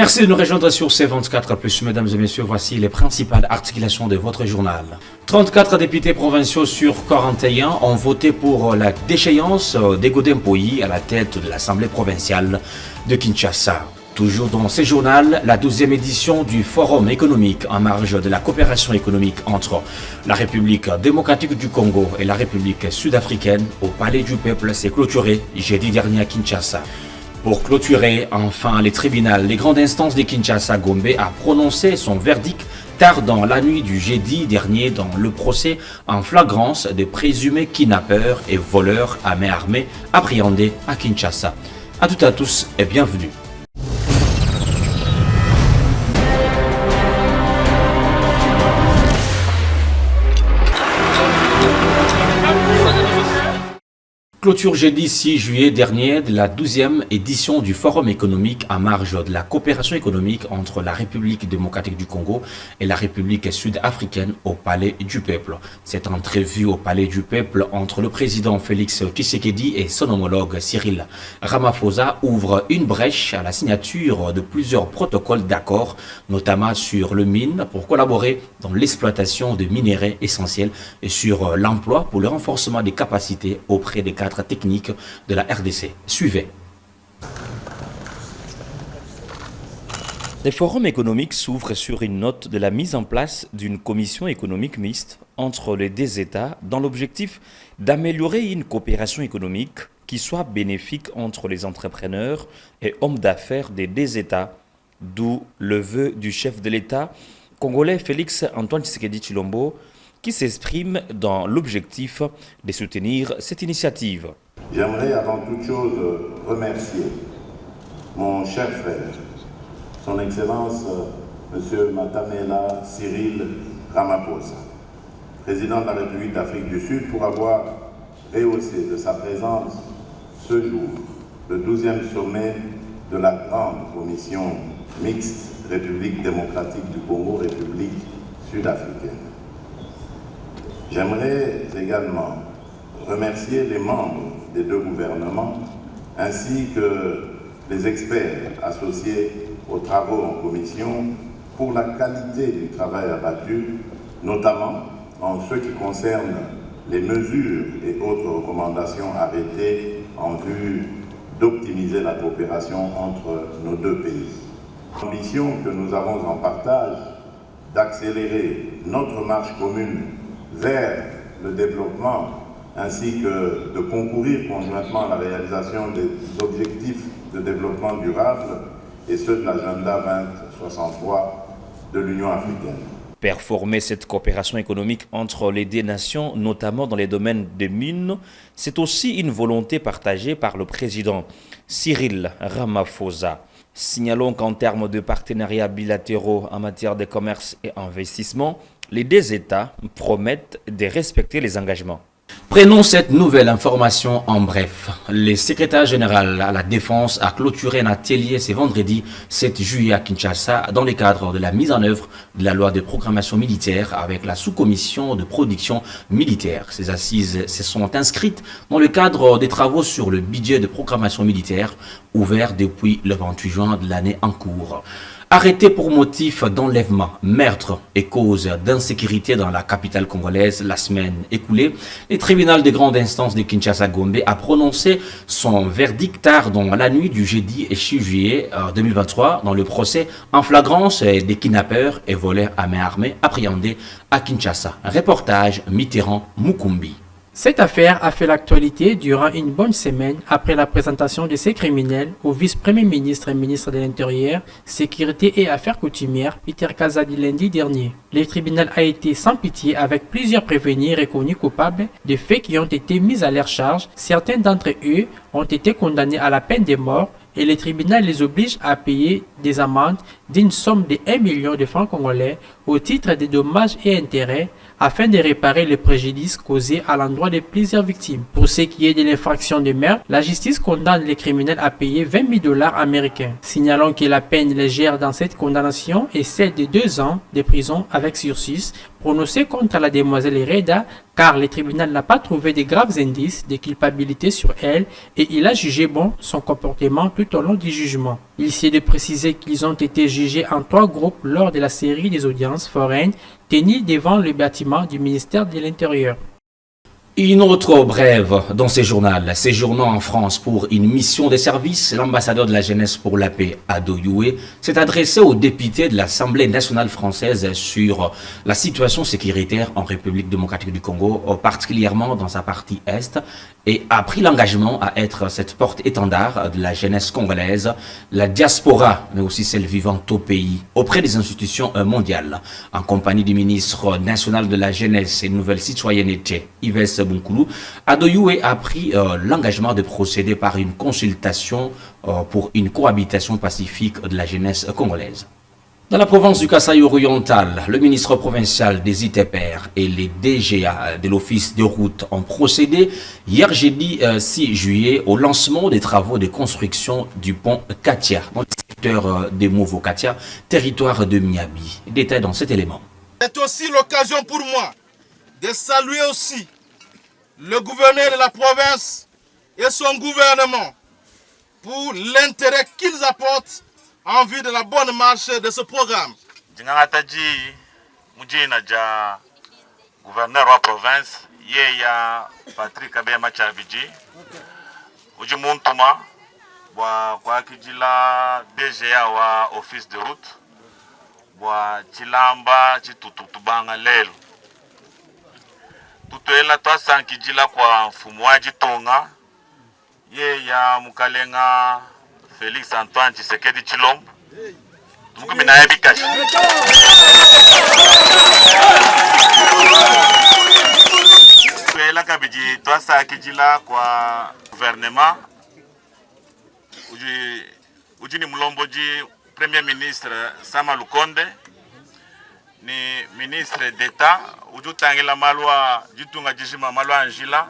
Merci de nous rejoindre sur C24+. Mesdames et messieurs, voici les principales articulations de votre journal. 34 députés provinciaux sur 41 ont voté pour la déchéance d'Egodé Mpoyi à la tête de l'Assemblée provinciale de Kinshasa. Toujours dans ce journal, la 12e édition du Forum économique en marge de la coopération économique entre la République démocratique du Congo et la République sud-africaine au Palais du Peuple s'est clôturée jeudi dernier à Kinshasa. Pour clôturer, enfin, les tribunaux, les grandes instances de Kinshasa Gombe a prononcé son verdict tard dans la nuit du jeudi dernier dans le procès en flagrance des présumés kidnappeurs et voleurs à main armée appréhendés à Kinshasa. À toutes et à tous et bienvenue. Clôture jeudi 6 juillet dernier de la 12e édition du Forum économique en marge de la coopération économique entre la République démocratique du Congo et la République sud-africaine au Palais du Peuple. Cette entrevue au Palais du Peuple entre le président Félix Tshisekedi et son homologue Cyril Ramaphosa ouvre une brèche à la signature de plusieurs protocoles d'accord, notamment sur le mine pour collaborer dans l'exploitation de minerais essentiels et sur l'emploi pour le renforcement des capacités auprès des cadres techniques de la RDC. Suivez. Les forums économiques s'ouvrent sur une note de la mise en place d'une commission économique mixte entre les deux États dans l'objectif d'améliorer une coopération économique qui soit bénéfique entre les entrepreneurs et hommes d'affaires des deux États, d'où le vœu du chef de l'État congolais Félix Antoine Tshisekedi Tshilombo qui s'exprime dans l'objectif de soutenir cette initiative. J'aimerais avant toute chose remercier mon cher frère, son Excellence M. Matamela Cyril Ramaphosa, président de la République d'Afrique du Sud, pour avoir rehaussé de sa présence ce jour le 12e sommet de la grande commission mixte République démocratique du Congo, République sud-africaine. J'aimerais également remercier les membres des deux gouvernements ainsi que les experts associés aux travaux en commission pour la qualité du travail abattu, notamment en ce qui concerne les mesures et autres recommandations arrêtées en vue d'optimiser la coopération entre nos deux pays. L'ambition que nous avons en partage d'accélérer notre marche commune vers le développement ainsi que de concourir conjointement à la réalisation des objectifs de développement durable et ceux de l'agenda 2063 de l'Union africaine. Performer cette coopération économique entre les deux nations, notamment dans les domaines des mines, c'est aussi une volonté partagée par le président Cyril Ramaphosa. Signalons qu'en termes de partenariats bilatéraux en matière de commerce et investissement, les deux États promettent de respecter les engagements. Prenons cette nouvelle information en bref. Le secrétaire général à la Défense a clôturé un atelier ce vendredi 7 juillet à Kinshasa dans le cadre de la mise en œuvre de la loi de programmation militaire avec la sous-commission de production militaire. Ces assises se sont inscrites dans le cadre des travaux sur le budget de programmation militaire ouvert depuis le 28 juin de l'année en cours. Arrêté pour motif d'enlèvement, meurtre et cause d'insécurité dans la capitale congolaise la semaine écoulée, le tribunal de grande instance de Kinshasa Gombe a prononcé son verdict tard dans la nuit du jeudi 6 juillet 2023 dans le procès en flagrance des kidnappeurs et voleurs à main armée appréhendés à Kinshasa. Un reportage Mitterrand Mukumbi. Cette affaire a fait l'actualité durant une bonne semaine après la présentation de ces criminels au vice-premier ministre et ministre de l'Intérieur, Sécurité et Affaires coutumières, Peter Kazadi lundi dernier. Le tribunal a été sans pitié avec plusieurs prévenus reconnus coupables de faits qui ont été mis à leur charge. Certains d'entre eux ont été condamnés à la peine de mort et le tribunal les oblige à payer des amendes d'une somme de 1 million de francs congolais au titre des dommages et intérêts afin de réparer les préjudices causés à l'endroit de plusieurs victimes. Pour ce qui est de l'infraction de meurtre, la justice condamne les criminels à payer 20 000 $ américains. Signalons que la peine légère dans cette condamnation est celle de 2 ans de prison avec sursis prononcé contre la demoiselle Reda car le tribunal n'a pas trouvé de graves indices de culpabilité sur elle et il a jugé bon son comportement tout au long du jugement. Il s'est de préciser qu'ils ont été jugés en 3 groupes lors de la série des audiences foraines tenues devant le bâtiment du ministère de l'Intérieur. Une autre brève dans ce journal. Séjournant en France pour une mission de service, l'ambassadeur de la jeunesse pour la paix, Ado Youé, s'est adressé aux députés de l'Assemblée nationale française sur la situation sécuritaire en République démocratique du Congo, particulièrement dans sa partie Est, et a pris l'engagement à être cette porte-étendard de la jeunesse congolaise, la diaspora, mais aussi celle vivant au pays, auprès des institutions mondiales, en compagnie du ministre national de la jeunesse et nouvelle citoyenneté, Yves Bunkoulou. Ado Youé a pris l'engagement de procéder par une consultation pour une cohabitation pacifique de la jeunesse congolaise. Dans la province du Kasaï oriental, le ministre provincial des ITPR et les DGA de l'Office de route ont procédé hier jeudi 6 juillet au lancement des travaux de construction du pont Katia, dans le secteur des Mouvo Katia, territoire de Miabi. Détail dans cet élément. C'est aussi l'occasion pour moi de saluer aussi le gouverneur de la province et son gouvernement pour l'intérêt qu'ils apportent en vue de la bonne marche de ce programme. Dingangataji mujina ja gouverneur wa province yeya Patrick Abema Chaviji uji muntuma kwa kijila DGA wa office de route wa chilamba chitutubanga lelo tutoela twasankijila kwa mfumu wa Jitonga yeya mukalenga Félix Antoine Tshisekedi Tshilombo tumukumbi naye bikashi tuela kabiji twasakijila kwa gouvernement uji ni mulomboji premier ministre Sama Lukonde ni ministre d'État ujutangila malwa jitunga jishima malwa Angila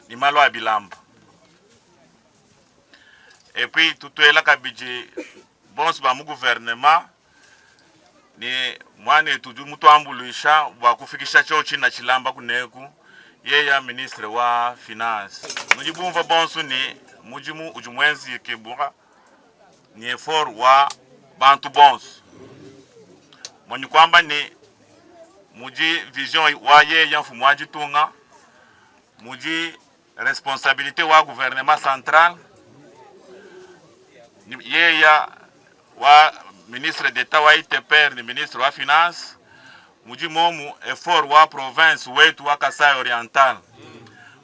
ni malwa Bilamba. Et puis tout est kabiji bon ba mu gouvernement ni mwane tuju mutu ambulisha wa kufikisha choo china chilamba kuneku yeya ministre wa finance mujibumva bonsu ni mujimu ujumwenzi kebura ni effort wa bantu bonsu mwenye kwamba ni muji vision wa yeya mfumu wa Jitunga muji responsabilité wa gouvernement central yeya wa ministre d'État wa ITPR ni ministre wa finance mujimomu effort wa province wetu wa Kasai oriental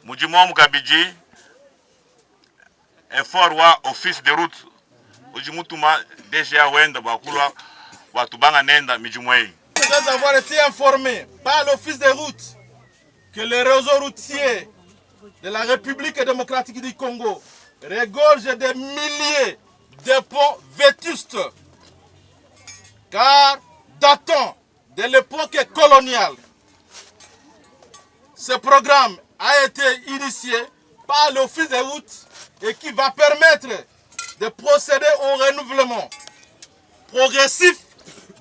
mujimomu kabiji effort wa office de route ujimutuma DGA wenda bakulwa watubanga nenda mijimwei. Nous avons été informés par l'office de route que le réseau routier de la République démocratique du Congo regorge des milliers de ponts vétustes, car datant de l'époque coloniale, ce programme a été initié par l'office de route et qui va permettre de procéder au renouvellement progressif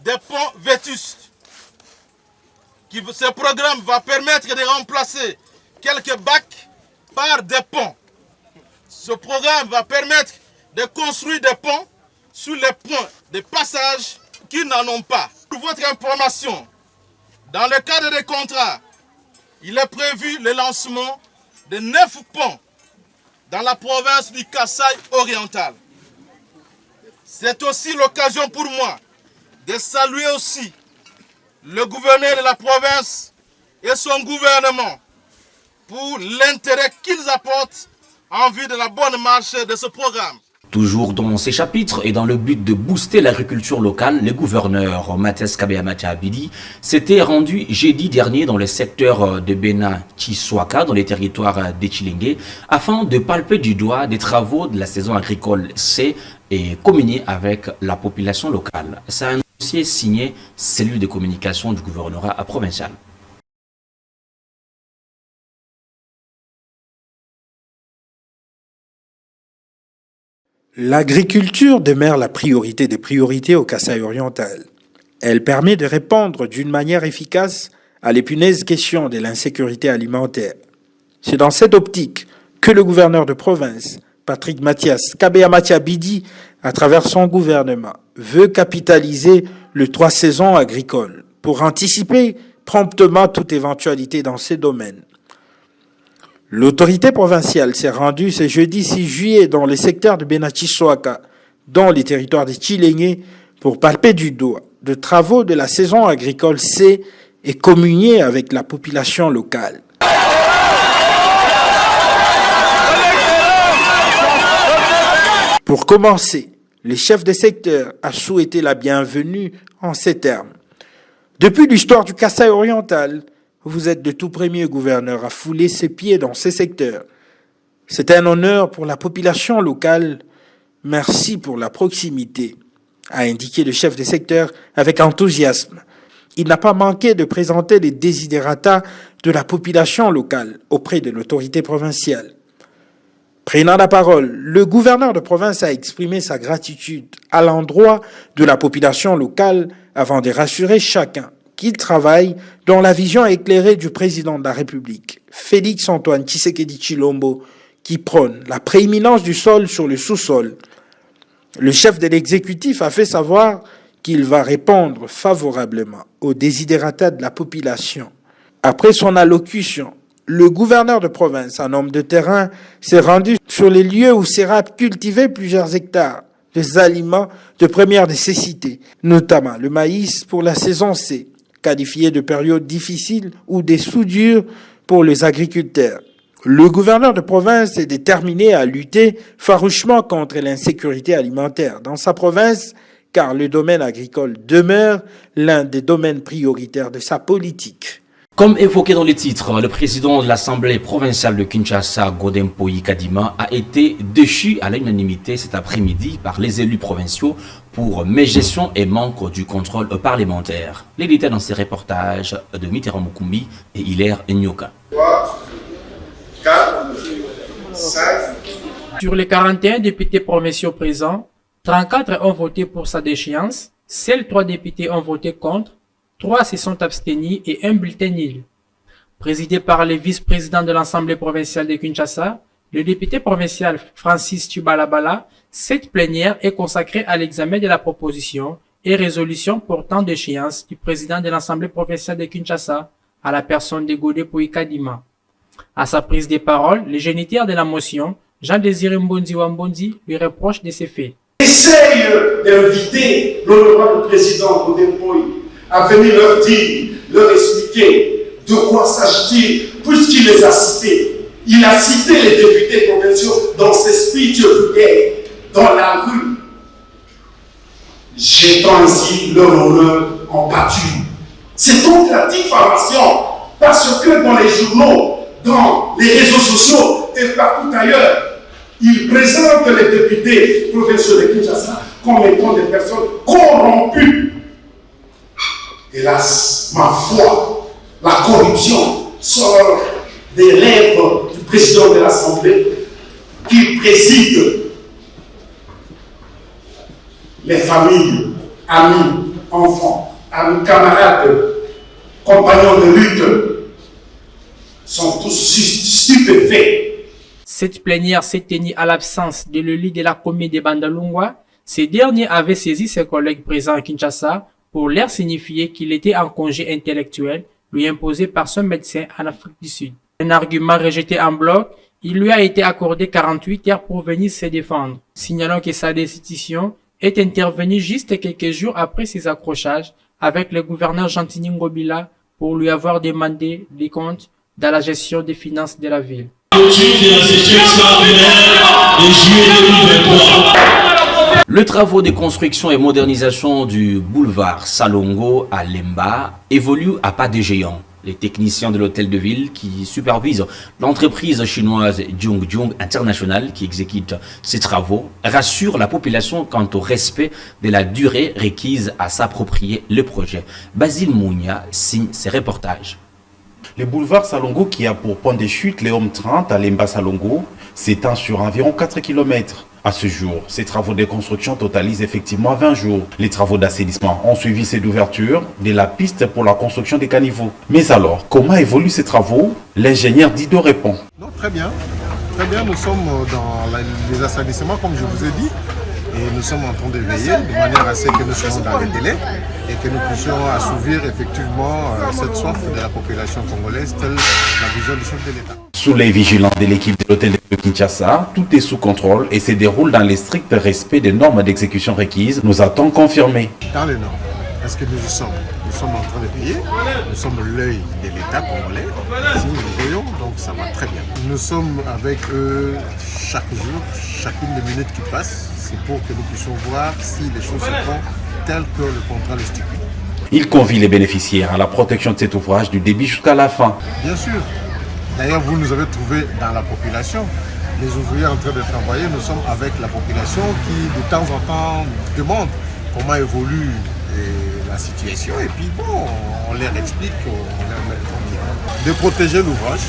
des ponts vétustes. Ce programme va permettre de remplacer quelques bacs par des ponts. Ce programme va permettre de construire des ponts sur les points de passage qui n'en ont pas. Pour votre information, dans le cadre des contrats, il est prévu le lancement de 9 ponts dans la province du Kasaï oriental. C'est aussi l'occasion pour moi de saluer aussi le gouverneur de la province et son gouvernement pour l'intérêt qu'ils apportent en vue de la bonne marche de ce programme. Toujours dans ces chapitres et dans le but de booster l'agriculture locale, le gouverneur Mathias Kabeyamacha Abidi s'était rendu jeudi dernier dans le secteur de Bena-Chiswaka, dans les territoires d'Echilingue, afin de palper du doigt des travaux de la saison agricole C et communier avec la population locale. C'est un dossier signé cellule de communication du gouvernorat provincial. L'agriculture demeure la priorité des priorités au Kasaï oriental. Elle permet de répondre d'une manière efficace à l'épineuse question de l'insécurité alimentaire. C'est dans cette optique que le gouverneur de province, Patrick Mathias Kabea-Mathiabidi, à travers son gouvernement, veut capitaliser le 3 saisons agricoles pour anticiper promptement toute éventualité dans ces domaines. L'autorité provinciale s'est rendue ce jeudi 6 juillet dans les secteurs de Benachissoaka, dans les territoires de Tshilengé, pour palper du doigt de travaux de la saison agricole C et communier avec la population locale. Pour commencer, le chef de secteur a souhaité la bienvenue en ces termes. Depuis l'histoire du Kasaï oriental, vous êtes de tout premier gouverneur à fouler ses pieds dans ces secteurs. C'est un honneur pour la population locale. Merci pour la proximité, a indiqué le chef de secteur avec enthousiasme. Il n'a pas manqué de présenter les desiderata de la population locale auprès de l'autorité provinciale. Prenant la parole, le gouverneur de province a exprimé sa gratitude à l'endroit de la population locale avant de rassurer chacun qu'il travaille dans la vision éclairée du président de la République, Félix Antoine Tshisekedi Tshilombo, qui prône la prééminence du sol sur le sous-sol. Le chef de l'exécutif a fait savoir qu'il va répondre favorablement aux desiderata de la population. Après son allocution, le gouverneur de province, un homme de terrain, s'est rendu sur les lieux où sera cultivé plusieurs hectares des aliments de première nécessité, notamment le maïs pour la saison C, qualifié de période difficile ou des soudures pour les agriculteurs. Le gouverneur de province est déterminé à lutter farouchement contre l'insécurité alimentaire dans sa province, car le domaine agricole demeure l'un des domaines prioritaires de sa politique. Comme évoqué dans le titre, le président de l'Assemblée provinciale de Kinshasa, Godem Poyi Kadima, a été déchu à l'unanimité cet après-midi par les élus provinciaux pour mégestion et manque du contrôle parlementaire. Les détails dans ces reportages de Mitterrand Mukumbi et Hilaire Nyoka. 3, 4, 5. Sur les 41 députés provinciaux présents, 34 ont voté pour sa déchéance, seuls 3 députés ont voté contre, 3 se sont abstenus et un bulletin nul. Présidé par le vice-président de l'Assemblée provinciale de Kinshasa, le député provincial Francis Tubalabala, cette plénière est consacrée à l'examen de la proposition et résolution portant d'échéance du président de l'Assemblée provinciale de Kinshasa à la personne de Godem Poyi Kadima. À sa prise de parole, le géniteur de la motion, Jean-Désiré Mbonzi Wambonzi, lui reproche de ces faits. Essaye d'inviter l'honorable président Godem Poyi à venir leur dire, leur expliquer de quoi s'agit-il, puisqu'il les a cités. Il a cité les députés provinciaux dans ses speeches vulgaires, dans la rue, jetant ainsi leur honneur en pâture. C'est donc la diffamation, parce que dans les journaux, dans les réseaux sociaux et partout ailleurs, ils présentent les députés provinciaux de Kinshasa comme étant des personnes corrompues. Hélas, ma foi, la corruption sort des lèvres du président de l'Assemblée qui préside les familles, amis, enfants, amis, camarades, compagnons de lutte sont tous stupéfaits. Cette plénière s'est tenue à l'absence de l'élu de la commune de Bandalungwa. Ces derniers avaient saisi ses collègues présents à Kinshasa pour leur signifier qu'il était en congé intellectuel lui imposé par son médecin en Afrique du Sud. Un argument rejeté en bloc, il lui a été accordé 48 heures pour venir se défendre, signalant que sa destitution est intervenue juste quelques jours après ses accrochages avec le gouverneur Gentini Ngobila pour lui avoir demandé des comptes dans la gestion des finances de la ville. Le travaux de construction et modernisation du boulevard Salongo à Lemba évolue à pas de géant. Les techniciens de l'hôtel de ville qui supervisent l'entreprise chinoise Zhongzhong International qui exécute ces travaux rassurent la population quant au respect de la durée requise à s'approprier le projet. Basile Mounia signe ses reportages. Le boulevard Salongo, qui a pour point de chute les Hommes 30 à Lemba Salongo, s'étend sur environ 4 km. À ce jour, ces travaux de construction totalisent effectivement 20 jours. Les travaux d'assainissement ont suivi cette ouverture de la piste pour la construction des caniveaux. Mais alors, comment évoluent ces travaux? L'ingénieur Dido répond. Non, très bien. Très bien, nous sommes dans les assainissements, comme je vous ai dit. Et nous sommes en train de veiller de manière à ce que nous soyons dans les délais et que nous puissions assouvir effectivement cette soif de la population congolaise, telle la vision du chef de l'État. Sous les vigilants de l'équipe de l'hôtel de Kinshasa, tout est sous contrôle et se déroule dans les stricts respects des normes d'exécution requises, nous a-t-on confirmé. Dans les normes, est-ce que nous y sommes? Nous sommes en train de veiller, nous sommes l'œil de l'État congolais, si nous le voyons, donc ça va très bien. Nous sommes avec eux chaque jour, chacune des minutes qui passent, c'est pour que nous puissions voir si les choses se font telles que le contrat le stipule. Il convie les bénéficiaires à la protection de cet ouvrage du début jusqu'à la fin. Bien sûr. D'ailleurs, vous nous avez trouvés dans la population. Les ouvriers en train de travailler, nous sommes avec la population qui, de temps en temps, demande comment évolue la situation. Et puis, bon, on leur explique, on leur met tranquille. De protéger l'ouvrage,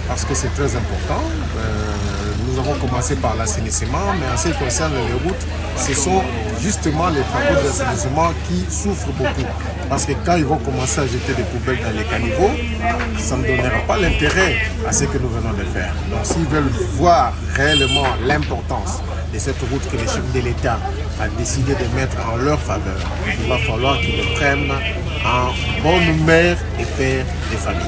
parce que c'est très important. Nous avons commencé par l'assainissement, mais en ce qui concerne les routes, ce sont justement les travaux d'assainissement qui souffrent beaucoup. Parce que quand ils vont commencer à jeter des poubelles dans les caniveaux, ça ne donnera pas l'intérêt à ce que nous venons de faire. Donc s'ils veulent voir réellement l'importance de cette route que le chef de l'État a décidé de mettre en leur faveur, il va falloir qu'ils le prennent en bonne mère et père des familles.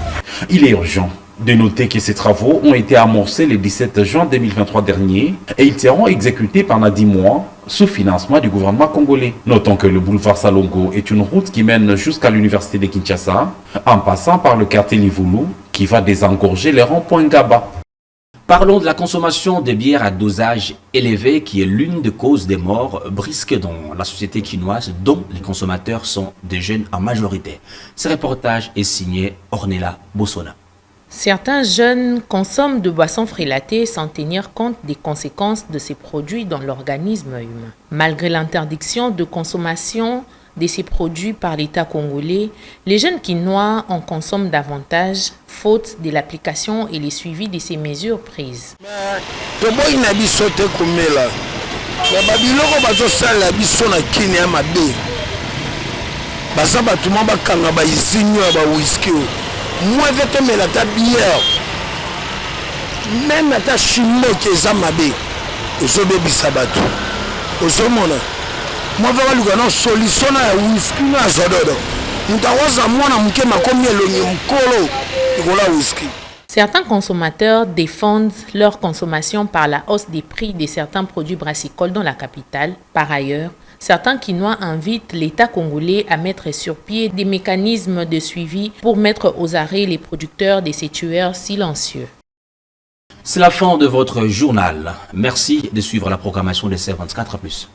Il est urgent de noter que ces travaux ont été amorcés le 17 juin 2023 dernier et ils seront exécutés pendant 10 mois sous financement du gouvernement congolais. Notons que le boulevard Salongo est une route qui mène jusqu'à l'université de Kinshasa en passant par le quartier Livulu qui va désengorger les ronds-points Gaba. Parlons de la consommation de bières à dosage élevé qui est l'une des causes des morts brisques dans la société quinoise dont les consommateurs sont des jeunes en majorité. Ce reportage est signé Ornella Bossona. Certains jeunes consomment de boissons frélatées sans tenir compte des conséquences de ces produits dans l'organisme humain. Malgré l'interdiction de consommation de ces produits par l'État congolais, les jeunes quinois en consomment davantage, faute de l'application et le suivi de ces mesures prises. Moi je te mets la bière même ta chimo qui est amabe ozobe bisabato ozomona moi va luka na solution na whisky na zododo mutawaza mwana mke makomi elonye mkolo ikola whisky. Certains consommateurs défendent leur consommation par la hausse des prix de certains produits brassicoles dans la capitale. Par ailleurs, certains quinois invitent l'État congolais à mettre sur pied des mécanismes de suivi pour mettre aux arrêts les producteurs de ces tueurs silencieux. C'est la fin de votre journal. Merci de suivre la programmation de C24+.